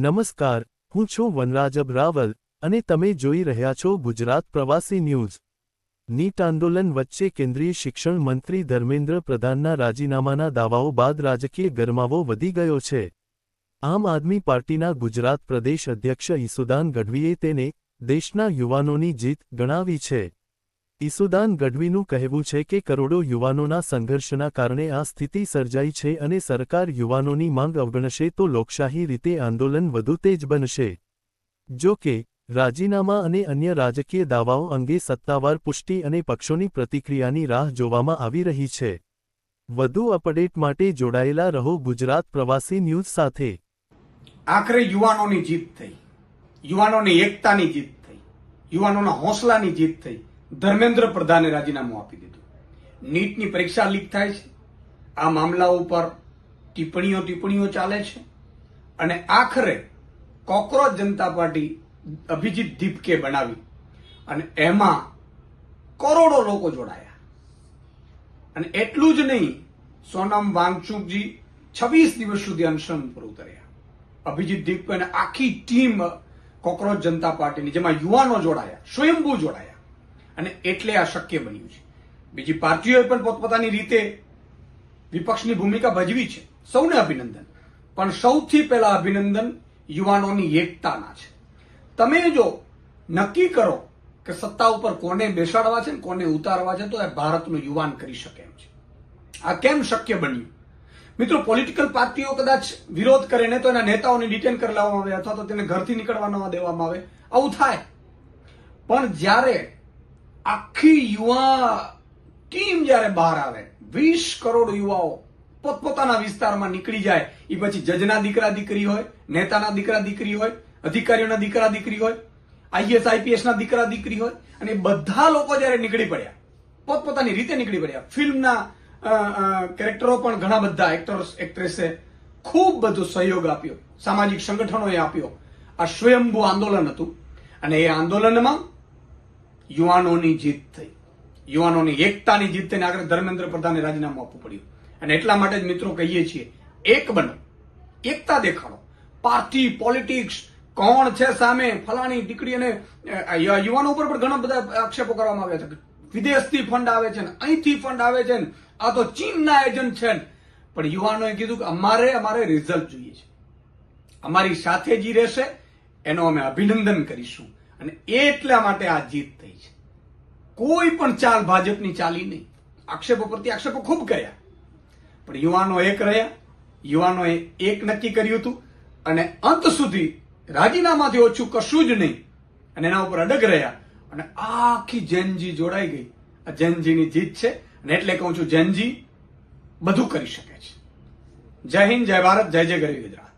નમસ્કાર, હું છું વનરાજ અબ્રાવલ અને તમે જોઈ રહ્યા છો ગુજરાત પ્રવાસી ન્યૂઝ। નીટ આંદોલન વચ્ચે કેન્દ્રીય શિક્ષણ મંત્રી ધર્મેન્દ્ર પ્રધાનના રાજીનામાના દાવાઓ બાદ રાજકીય ગરમાવો વધી ગયો છે। આમ આદમી પાર્ટીના ગુજરાત પ્રદેશ અધ્યક્ષ ઈસુદાન ગઢવીએ તેને દેશના યુવાનોની જીત ગણાવી છે। ઈસુદાન ગઢવીનું કહેવું છે કે કરોડો યુવાનોના સંઘર્ષના કારણે આ સ્થિતિ સર્જાઈ છે અને સરકાર યુવાનોની માંગ અવગણશે તો લોકશાહી રીતે આંદોલન વધુ તેજ બનશે। જો કે રાજીનામા અને અન્ય રાજકીય દાવાઓ અંગે સત્તાવાર પુષ્ટિ અને પક્ષોની પ્રતિક્રિયાની રાહ જોવામાં આવી રહી છે। વધુ અપડેટ માટે જોડાયેલા રહો ગુજરાત પ્રવાસી ન્યૂઝ સાથે। આખરે યુવાનોની જીત થઈ, યુવાનોની એકતાની જીત થઈ, યુવાનોના હોંસલાની જીત થઈ। ધર્મેન્દ્ર પ્રધાને રાજીનામું આપી દીધું। નીટની પરીક્ષા લીક થાય છે, આ મામલા ઉપર ટિપ્પણીઓ ચાલે છે અને આખરે કોકરોચ જનતા પાર્ટી અભિજીત દીપકે બનાવી અને એમાં કરોડો લોકો જોડાયા। અને એટલું જ નહીં, સોનમ વાંગચુકજી 26 દિવસ સુધી અનશન પર ઉતર્યા। અભિજીત દીપકે અને આખી ટીમ કોકરોચ જનતા પાર્ટીની, જેમાં યુવાનો જોડાયા, સ્વયંભૂ જોડાયા અને એટલે આ શક્ય બન્યું છે। બીજી પાર્ટીઓએ પણ પોતપોતાની રીતે વિપક્ષની ભૂમિકા ભજવી છે, સૌને અભિનંદન। પણ સૌથી પહેલા અભિનંદન યુવાનોની એકતાના છે। તમે જો નક્કી કરો કે સત્તા ઉપર કોને બેસાડવા છે ને કોને ઉતારવા છે, તો એ ભારતનું યુવાન કરી શકે એમ છે। આ કેમ શક્ય બન્યું? મિત્રો, પોલિટિકલ પાર્ટીઓ કદાચ વિરોધ કરે ને તો એના નેતાઓને ડિટેન કરી લેવામાં આવે અથવા તો તેને ઘરથી નીકળવા ન દેવામાં આવે, આવું થાય। પણ જ્યારે આખી યુવા ટીમ જ્યારે બહાર આવે, 20 કરોડ યુવાઓ પોતપોતાના વિસ્તારમાં નીકળી જાય, એ પછી જજના દીકરા દીકરી હોય, નેતાના દીકરા દીકરી હોય, અધિકારીઓના દીકરા દીકરી હોય, આઈએસ આઈપીએસ ના દીકરા દીકરી હોય, અને બધા લોકો જ્યારે નીકળી પડ્યા, પોતપોતાની રીતે નીકળી પડ્યા। ફિલ્મના કેરેક્ટરો પણ ઘણા બધા એક્ટર્સ એક્ટ્રેસે ખૂબ બધો સહયોગ આપ્યો, સામાજિક સંગઠનોએ આપ્યો। આ સ્વયંભૂ આંદોલન હતું અને એ આંદોલનમાં યુવાનોની જીત થઈ, યુવાનોની એકતાની જીત થઈને આગળ ધર્મેન્દ્ર પ્રધાને રાજીનામું આપવું પડ્યું। અને એટલા માટે જ મિત્રો કહીએ છીએ, એક બનો, એકતા દેખાડો। પાર્ટી પોલિટિક્સ કોણ છે સામે, ફલાણી દીકરી, અને યુવાનો ઉપર પણ ઘણા બધા આક્ષેપો કરવામાં આવ્યા છે, વિદેશથી ફંડ આવે છે ને અહીંથી ફંડ આવે છે ને આ તો ચીનના એજન્ટ છે ને। પણ યુવાનોએ કીધું કે અમારે રિઝલ્ટ જોઈએ છે, અમારી સાથે જે રહેશે એનો અમે અભિનંદન કરીશું। અને એટલા માટે આ જીત થઈ છે। કોઈ પણ ચાલ ભાજપની ચાલી નહીં, આક્ષેપો પ્રત્યે આક્ષેપો ખૂબ કર્યા, પણ યુવાનો એક રહ્યા, યુવાનોએ એક નક્કી કર્યું હતું અને અંત સુધી રાજીનામાથી ઓછું કશું જ નહીં અને એના ઉપર અડગ રહ્યા અને આખી જેનજી જોડાઈ ગઈ। આ જેનજીની જીત છે અને એટલે કહું છું, જેનજી બધું કરી શકે છે। જય હિન્દ, જય ભારત, જય જય ગરવી ગુજરાત।